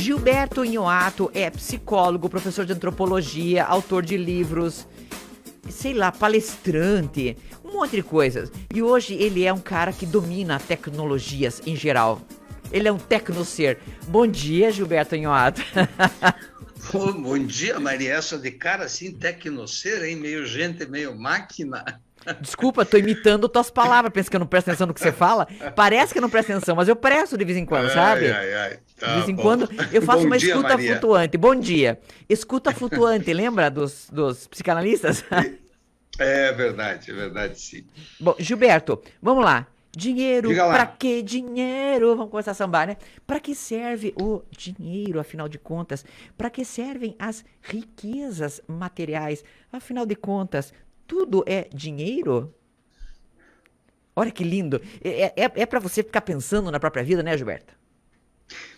Gilberto Inhoato é psicólogo, professor de antropologia, autor de livros, sei lá, palestrante, um monte de coisas. E hoje ele é um cara que domina tecnologias em geral. Ele é um tecnocer. Bom dia, Gilberto Inhoato. Bom dia, Maria. Essa de cara assim, tecnocer, hein? Meio gente, meio máquina. Desculpa, tô imitando tuas palavras, pensa que eu não presto atenção no que você fala. Parece que eu não presto atenção, mas eu presto de vez em quando, sabe? Tá de vez em bom. quando eu faço Bom uma dia, escuta Maria. flutuante. Bom dia. Escuta flutuante, lembra dos psicanalistas? É verdade, sim. Bom, Gilberto, vamos lá. Dinheiro, Diga lá. pra que dinheiro? Vamos começar a sambar, né? Pra que serve o dinheiro, afinal de contas? Pra que servem as riquezas materiais? Afinal de contas, tudo é dinheiro? Olha que lindo. É para você ficar pensando na própria vida, né, Gilberto?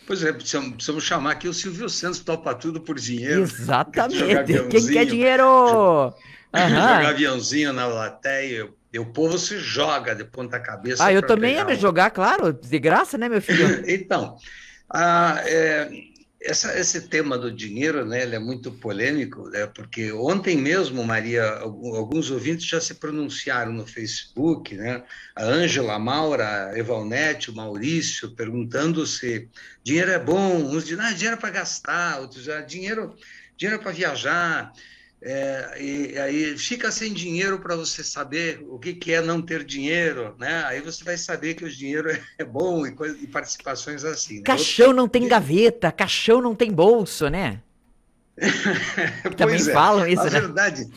Pois é, precisamos chamar aqui o Silvio Santos, topa tudo por dinheiro. Jogar Exatamente. Quem quer aviãozinho, dinheiro? jogar Aham. aviãozinho na plateia. E o povo se joga de ponta cabeça Ah, eu para também ia pegar me jogar, claro, de graça, né, meu filho? Então, ah, é, esse tema do dinheiro, né, ele é muito polêmico, né, porque ontem mesmo, Maria, alguns ouvintes já se pronunciaram no Facebook, né, a Ângela, a Maura, a Evalnete, o Maurício, perguntando se dinheiro é bom, uns dizem, dinheiro é para gastar, outros dizem, dinheiro é para viajar. E aí fica sem dinheiro para você saber o que é não ter dinheiro, né? Aí você vai saber que o dinheiro é bom e participações assim, né? Caixão não tem gaveta, caixão não tem bolso, né? Também Pois é, falam na isso, né? verdade,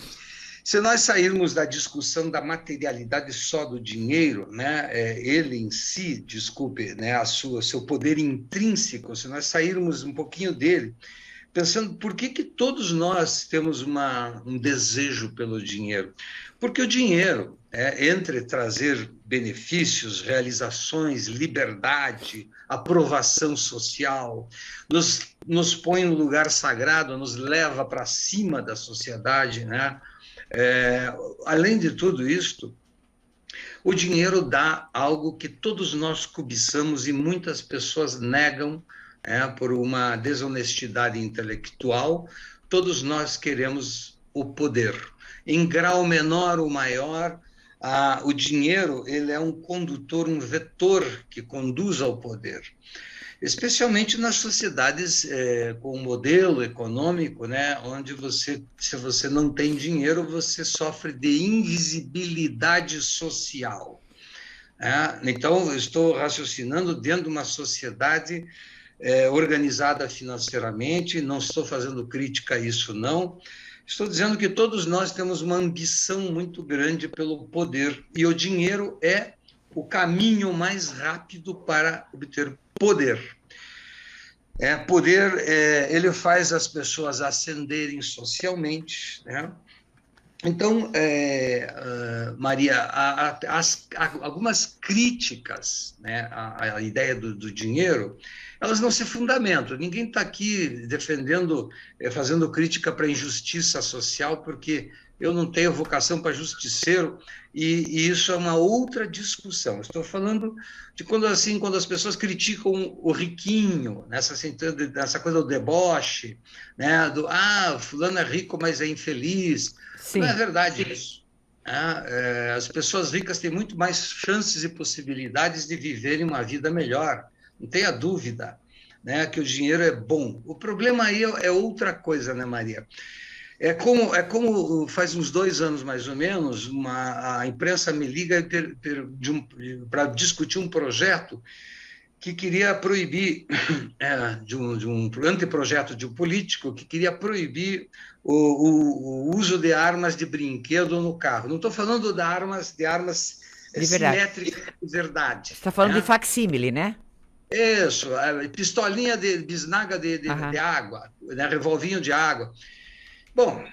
se nós sairmos da discussão da materialidade só do dinheiro, né, ele em si, desculpe, né, seu poder intrínseco, se nós sairmos um pouquinho dele, pensando por que todos nós temos um desejo pelo dinheiro. Porque o dinheiro, entre trazer benefícios, realizações, liberdade, aprovação social, nos põe no lugar sagrado, nos leva para cima da sociedade, né? Além de tudo isto, o dinheiro dá algo que todos nós cobiçamos e muitas pessoas negam, por uma desonestidade intelectual. Todos nós queremos o poder. Em grau menor ou maior, o dinheiro ele é um condutor, um vetor que conduz ao poder. Especialmente nas sociedades com um modelo econômico, né, onde se você não tem dinheiro, você sofre de invisibilidade social. Então, eu estou raciocinando dentro de uma sociedade organizada financeiramente, não estou fazendo crítica a isso, não. Estou dizendo que todos nós temos uma ambição muito grande pelo poder, e o dinheiro é o caminho mais rápido para obter poder. Poder, ele faz as pessoas ascenderem socialmente, né? Então, Maria, há algumas críticas, né, à ideia do dinheiro, elas não se fundamentam. Ninguém está aqui defendendo, fazendo crítica para a injustiça social, porque eu não tenho vocação para justiceiro, e isso é uma outra discussão. Estou falando de quando as pessoas criticam o riquinho, nessa coisa do deboche, né, fulano é rico, mas é infeliz. Não é Sim. verdade isso. As pessoas ricas têm muito mais chances e possibilidades de viverem uma vida melhor. Não tenha dúvida, né, que o dinheiro é bom. O problema aí é outra coisa, né, Maria? Como faz uns 2 anos, mais ou menos, a imprensa me liga para discutir um projeto que queria proibir, de um anteprojeto de um político que queria proibir o uso de armas de brinquedo no carro. Não estou falando de armas De verdade. simétricas de verdade. Você está falando de facsímile, né? Isso, pistolinha de bisnaga de Aham. água, né, revolvinho de água. Bom,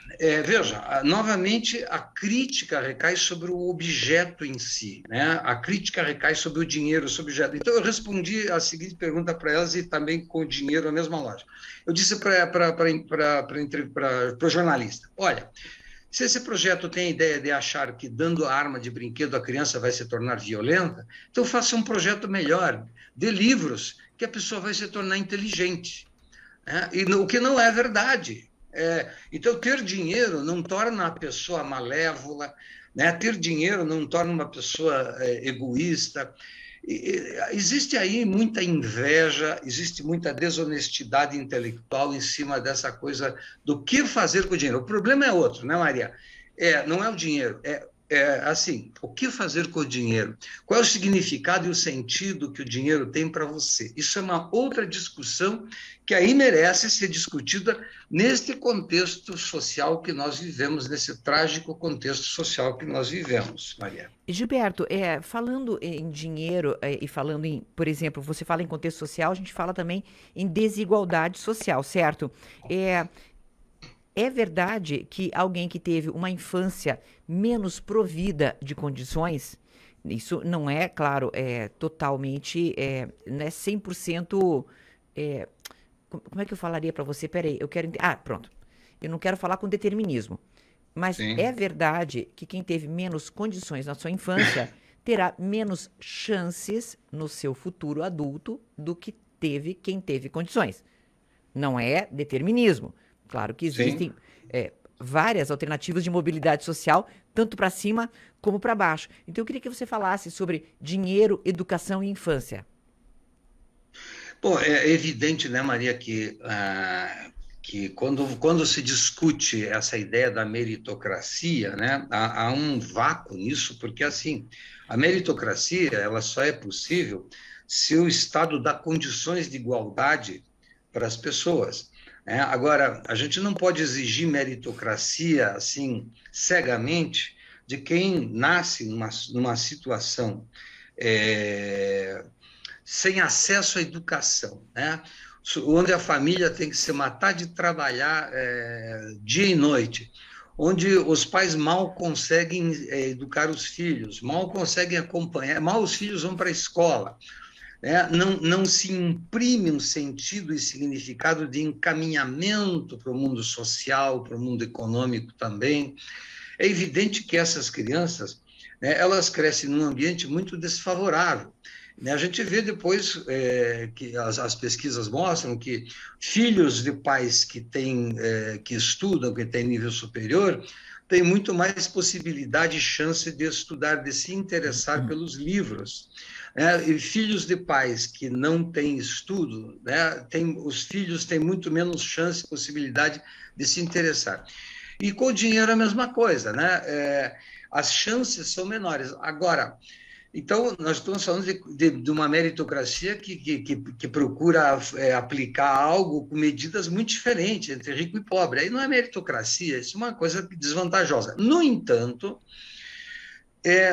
veja, novamente a crítica recai sobre o objeto em si, né? A crítica recai sobre o dinheiro, sobre o objeto. Então eu respondi a seguinte pergunta para elas e também com o dinheiro a mesma lógica. Eu disse para o jornalista, olha, se esse projeto tem a ideia de achar que dando a arma de brinquedo a criança vai se tornar violenta, então faça um projeto melhor, dê livros que a pessoa vai se tornar inteligente. né? O que não é verdade. Então, ter dinheiro não torna a pessoa malévola, né? Ter dinheiro não torna uma pessoa egoísta. Existe aí muita inveja, existe muita desonestidade intelectual em cima dessa coisa do que fazer com o dinheiro. O problema é outro, né, Maria? Não é o dinheiro, assim, o que fazer com o dinheiro? Qual é o significado e o sentido que o dinheiro tem para você? Isso é uma outra discussão que aí merece ser discutida neste contexto social que nós vivemos, nesse trágico contexto social que nós vivemos, Maria. Gilberto, falando em dinheiro e falando em, por exemplo, você fala em contexto social, a gente fala também em desigualdade social, certo? É verdade que alguém que teve uma infância menos provida de condições, isso não é, claro, totalmente, não é 100%, como é que eu falaria para você? Peraí, eu quero... pronto. Eu não quero falar com determinismo, mas é Sim. verdade que quem teve menos condições na sua infância terá menos chances no seu futuro adulto do que teve quem teve condições. Não é determinismo. Claro que Sim. existem várias alternativas de mobilidade social, tanto para cima como para baixo. Então, eu queria que você falasse sobre dinheiro, educação e infância. Bom, é evidente, né, Maria, que quando se discute essa ideia da meritocracia, né, há um vácuo nisso, porque, assim, a meritocracia ela só é possível se o Estado dá condições de igualdade para as pessoas, né? Agora, a gente não pode exigir meritocracia, assim, cegamente, de quem nasce numa situação é, sem acesso à educação, né? Onde a família tem que se matar de trabalhar dia e noite, onde os pais mal conseguem educar os filhos, mal conseguem acompanhar, mal os filhos vão para a escola, né? Não se imprime um sentido e significado de encaminhamento para o mundo social, para o mundo econômico também. É evidente que essas crianças, né, elas crescem num ambiente muito desfavorável. A gente vê depois que as pesquisas mostram que filhos de pais que estudam, que têm nível superior, têm muito mais possibilidade e chance de estudar, de se interessar pelos livros. E filhos de pais que não têm estudo, né, os filhos têm muito menos chance e possibilidade de se interessar. E com o dinheiro é a mesma coisa, né? As chances são menores. Agora, então, nós estamos falando de uma meritocracia que procura aplicar algo com medidas muito diferentes entre rico e pobre. Aí não é meritocracia, isso é uma coisa desvantajosa. No entanto,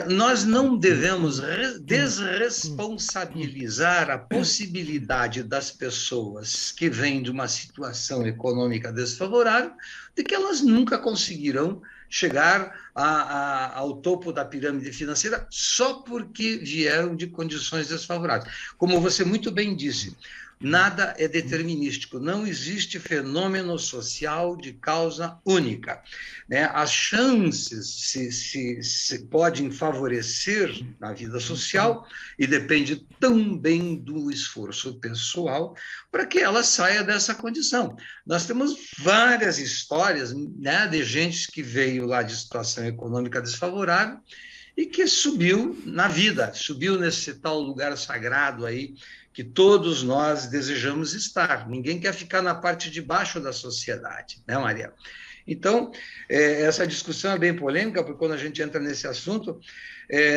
nós não devemos desresponsabilizar a possibilidade das pessoas que vêm de uma situação econômica desfavorável de que elas nunca conseguirão chegar ao topo da pirâmide financeira só porque vieram de condições desfavoráveis. Como você muito bem disse, nada é determinístico, não existe fenômeno social de causa única, né? As chances se podem favorecer na vida social e depende também do esforço pessoal para que ela saia dessa condição. Nós temos várias histórias, né, de gente que veio lá de situação econômica desfavorável e que subiu na vida, subiu nesse tal lugar sagrado aí que todos nós desejamos estar. Ninguém quer ficar na parte de baixo da sociedade, né, Maria? Então, essa discussão é bem polêmica, porque quando a gente entra nesse assunto,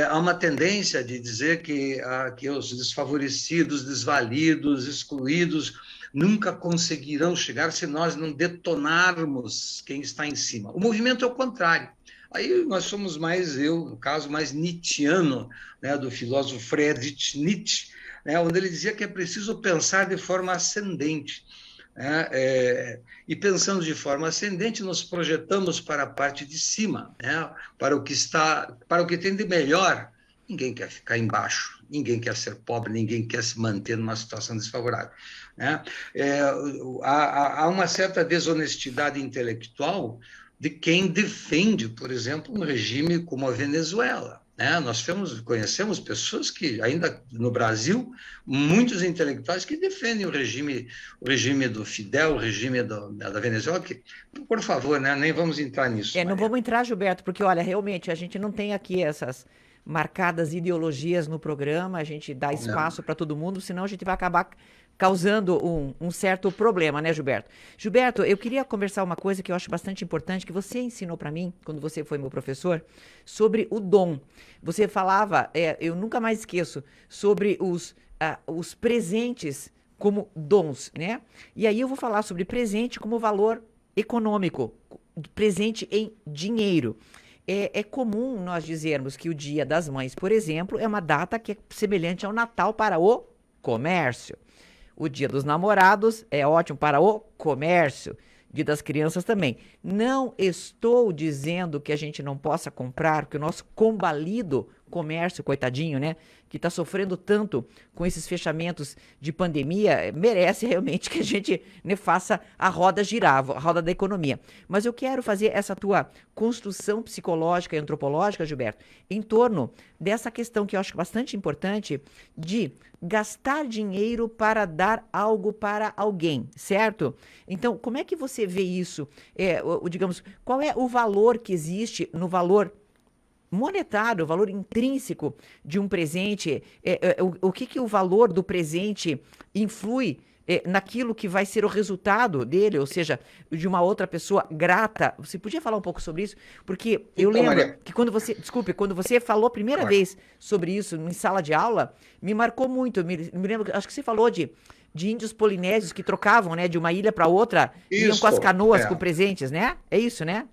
há uma tendência de dizer que os desfavorecidos, desvalidos, excluídos, nunca conseguirão chegar se nós não detonarmos quem está em cima. O movimento é o contrário. Aí nós somos no caso, mais nietzschiano, né, do filósofo Friedrich Nietzsche, né, onde ele dizia que é preciso pensar de forma ascendente. E pensando de forma ascendente, nos projetamos para a parte de cima, né, para o que tem de melhor. Ninguém quer ficar embaixo, ninguém quer ser pobre, ninguém quer se manter numa situação desfavorável, né? Há uma certa desonestidade intelectual de quem defende, por exemplo, um regime como a Venezuela, né? Nós conhecemos pessoas que, ainda no Brasil, muitos intelectuais que defendem o regime do Fidel, o regime da Venezuela, que, por favor, né? Nem vamos entrar nisso, Não Maria. vamos entrar, Gilberto, porque, olha, realmente, a gente não tem aqui essas marcadas ideologias no programa, a gente dá Não. espaço para todo mundo, senão a gente vai acabar causando um certo problema, né, Gilberto? Gilberto, eu queria conversar uma coisa que eu acho bastante importante, que você ensinou para mim, quando você foi meu professor, sobre o dom. Você falava, eu nunca mais esqueço, sobre os presentes como dons, né? E aí eu vou falar sobre presente como valor econômico, presente em dinheiro. É comum nós dizermos que o Dia das Mães, por exemplo, é uma data que é semelhante ao Natal para o comércio. O Dia dos Namorados é ótimo para o comércio. Dia das Crianças também. Não estou dizendo que a gente não possa comprar, porque o nosso combalido comércio, coitadinho, né? Que está sofrendo tanto com esses fechamentos de pandemia, merece realmente que a gente, né, faça a roda girar, a roda da economia. Mas eu quero fazer essa tua construção psicológica e antropológica, Gilberto, em torno dessa questão que eu acho bastante importante de gastar dinheiro para dar algo para alguém, certo? Então, como é que você vê isso? Digamos, qual é o valor que existe no valor monetário, o valor intrínseco de um presente? O que o valor do presente influi naquilo que vai ser o resultado dele, ou seja, de uma outra pessoa grata? Você podia falar um pouco sobre isso? Porque eu Então, lembro Maria, que quando você falou a primeira claro. vez sobre isso em sala de aula, me marcou muito. Me lembro, acho que você falou de índios polinésios que trocavam, né, de uma ilha para outra, iam com as Isso, canoas com presentes, né? É isso, né?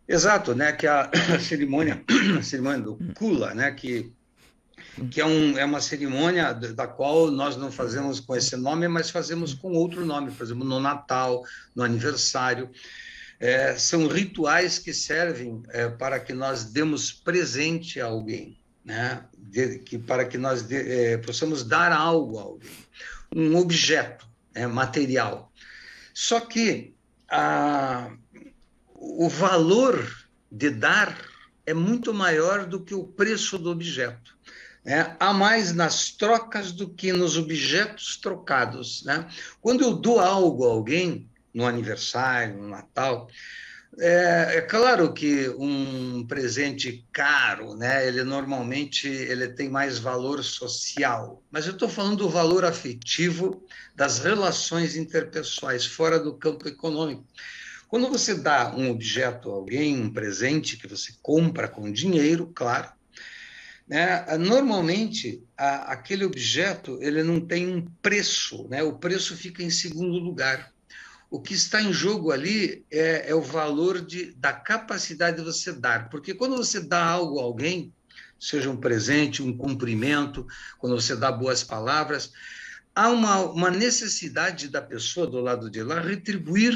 exato, né? Que a a cerimônia do Kula, né? Que é uma cerimônia da qual nós não fazemos com esse nome, mas fazemos com outro nome, por exemplo, no Natal, no aniversário. São rituais que servem para que nós demos presente a alguém, né? Para que nós possamos dar algo a alguém, um objeto, né, material. Só que o valor de dar é muito maior do que o preço do objeto, né? Há mais nas trocas do que nos objetos trocados, né? Quando eu dou algo a alguém, no aniversário, no Natal, é claro que um presente caro, né? Ele normalmente tem mais valor social, mas eu estou falando do valor afetivo das relações interpessoais, fora do campo econômico. Quando você dá um objeto a alguém, um presente que você compra com dinheiro, claro, né? Normalmente aquele objeto ele não tem um preço, né? O preço fica em segundo lugar. O que está em jogo ali é o valor da capacidade de você dar, porque quando você dá algo a alguém, seja um presente, um cumprimento, quando você dá boas palavras, há uma necessidade da pessoa do lado de lá retribuir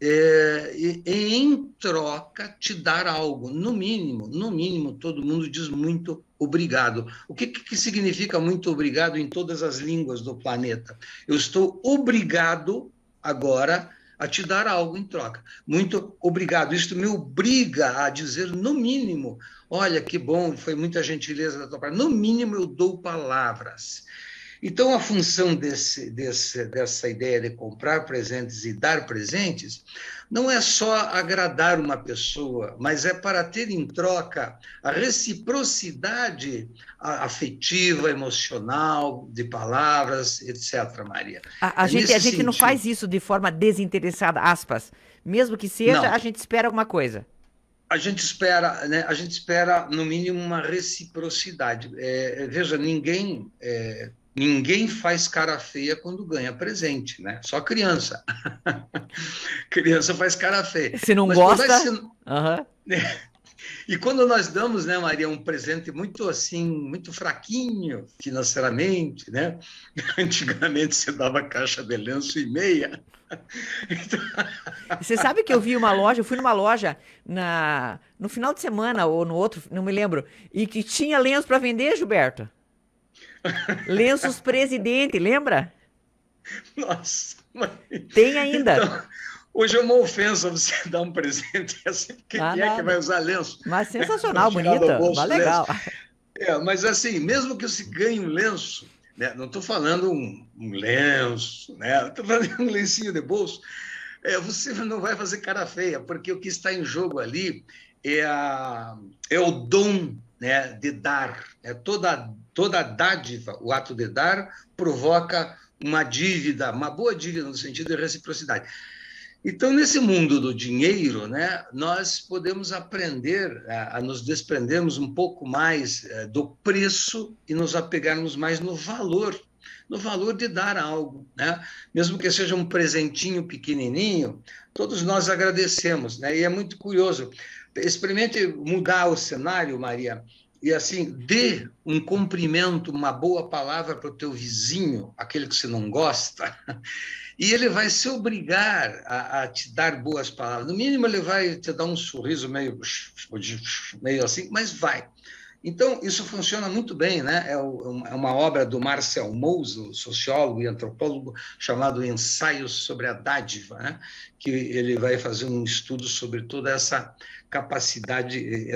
e em troca te dar algo, no mínimo, todo mundo diz muito obrigado. O que significa muito obrigado em todas as línguas do planeta? Eu estou obrigado agora a te dar algo em troca. Muito obrigado. Isso me obriga a dizer, no mínimo, olha, que bom, foi muita gentileza da tua parte. No mínimo, eu dou palavras. Então, a função dessa ideia de comprar presentes e dar presentes não é só agradar uma pessoa, mas é para ter em troca a reciprocidade afetiva, emocional, de palavras, etc., Maria. A gente não faz isso de forma desinteressada, aspas. Mesmo que seja, Não, a gente espera alguma coisa. a gente espera, né? A gente espera, no mínimo, uma reciprocidade. Veja, ninguém faz cara feia quando ganha presente, né? Só criança. Criança faz cara feia. Se não Mas gosta... Uhum. E quando nós damos, né, Maria, um presente muito assim, muito fraquinho financeiramente, né? Antigamente você dava caixa de lenço e meia. Então... Você sabe que eu fui numa loja no final de semana ou no outro, não me lembro, e que tinha lenço para vender, Gilberto. Lenços presidente, lembra? Nossa, tem ainda. Então, hoje é uma ofensa você dar um presente assim, porque quem é que vai usar lenço? Mas sensacional, Tirar do bonita, bolso mas legal. Mas assim, mesmo que você ganhe um lenço, né? Não estou falando um lenço, né? Estou falando um lencinho de bolso, você não vai fazer cara feia, porque o que está em jogo ali é o dom, né, de dar. Toda dádiva, o ato de dar, provoca uma dívida, uma boa dívida no sentido de reciprocidade. Então, nesse mundo do dinheiro, né, nós podemos aprender a nos desprendermos um pouco mais do preço e nos apegarmos mais no valor de dar algo, né? Mesmo que seja um presentinho pequenininho, todos nós agradecemos, né? E é muito curioso. Experimente mudar o cenário, Maria, e assim, dê um cumprimento, uma boa palavra para o teu vizinho, aquele que você não gosta, e ele vai se obrigar a te dar boas palavras. No mínimo, ele vai te dar um sorriso meio assim, mas vai. Então, isso funciona muito bem, né? É uma obra do Marcel Mauss, sociólogo e antropólogo, chamado Ensaios sobre a Dádiva, né? Que ele vai fazer um estudo sobre toda essa capacidade,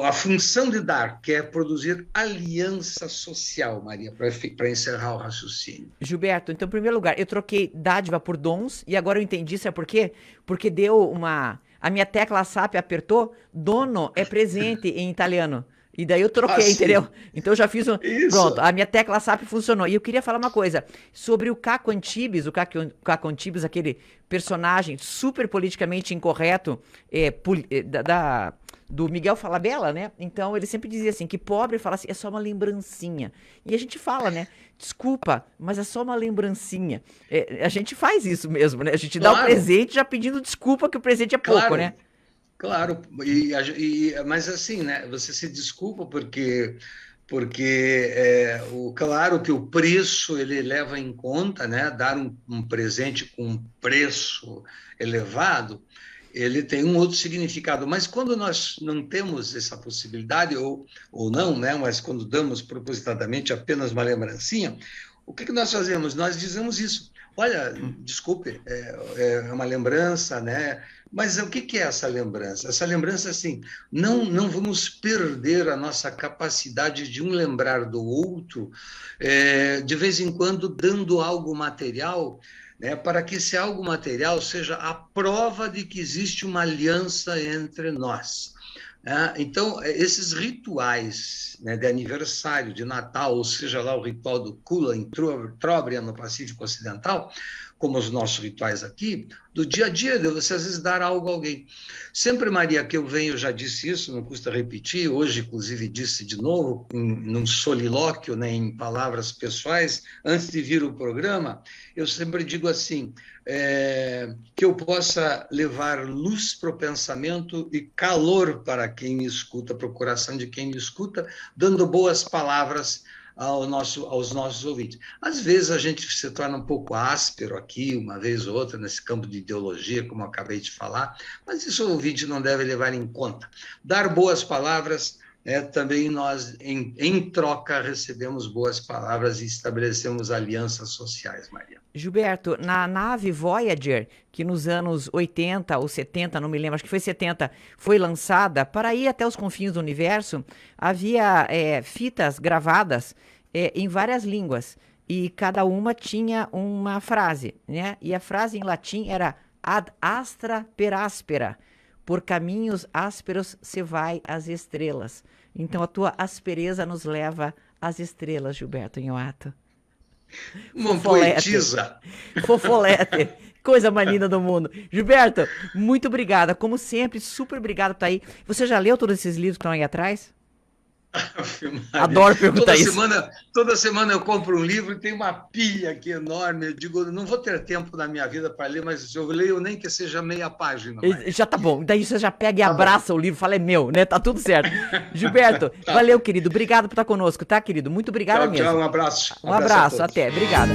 a função de dar, que é produzir aliança social, Maria, para encerrar o raciocínio. Gilberto, então, em primeiro lugar, eu troquei dádiva por dons e agora eu entendi, sabe por quê? Porque deu uma... A minha tecla SAP apertou, dono é presente em italiano. E daí eu troquei, entendeu? Então eu já fiz um... Isso. Pronto, a minha tecla SAP funcionou. E eu queria falar uma coisa sobre o Caco Antibes, Caco Antibes, aquele personagem super politicamente incorreto do Miguel Falabella, né? Então ele sempre dizia assim, que pobre fala assim, é só uma lembrancinha. E a gente fala, né? Desculpa, mas é só uma lembrancinha. A gente faz isso mesmo, né? A gente dá o presente já pedindo desculpa que o presente é pouco, né? Claro, mas assim, né? Você se desculpa porque claro que o preço ele leva em conta, né? Dar um presente com um preço elevado, ele tem um outro significado. Mas quando nós não temos essa possibilidade, ou não, né? Mas quando damos propositadamente apenas uma lembrancinha, o que nós fazemos? Nós dizemos isso. Olha, desculpe, é uma lembrança, né? Mas o que é essa lembrança? Essa lembrança, assim, não vamos perder a nossa capacidade de um lembrar do outro, de vez em quando dando algo material, né, para que esse algo material seja a prova de que existe uma aliança entre nós. Então, esses rituais, né, de aniversário, de Natal, ou seja lá o ritual do Kula em Tróbria, no Pacífico Ocidental, como os nossos rituais aqui, do dia a dia, de você às vezes dar algo a alguém. Sempre, Maria, que eu venho, já disse isso, não custa repetir, hoje, inclusive, disse de novo, num solilóquio, né, em palavras pessoais, antes de vir o programa, eu sempre digo assim, que eu possa levar luz para o pensamento e calor para quem me escuta, para o coração de quem me escuta, dando boas palavras aos nossos ouvintes. Às vezes a gente se torna um pouco áspero aqui, uma vez ou outra, nesse campo de ideologia, como eu acabei de falar, mas isso o ouvinte não deve levar em conta. Dar boas palavras, também nós, em troca, recebemos boas palavras e estabelecemos alianças sociais, Maria. Gilberto, na nave Voyager, que nos anos 80 ou 70, não me lembro, acho que foi 70, foi lançada, para ir até os confins do universo, havia fitas gravadas em várias línguas, e cada uma tinha uma frase, né? E a frase em latim era ad astra per aspera, por caminhos ásperos se vai às estrelas. Então a tua aspereza nos leva às estrelas, Gilberto Inhoato. Uma poetisa. Fofolete. Coisa mais linda do mundo. Gilberto, muito obrigada. Como sempre, super obrigada por estar aí. Você já leu todos esses livros que estão aí atrás? Adoro perguntar isso. Toda semana eu compro um livro e tem uma pilha aqui enorme. Eu digo, não vou ter tempo na minha vida para ler, mas se eu leio nem que seja meia página. Já tá bom. Daí você já pega e abraça o livro, fala, é meu, né? Tá tudo certo. Gilberto, valeu, querido. Obrigado por estar conosco, tá, querido? Muito obrigado mesmo. Tchau, um abraço. Um abraço, até. Obrigada.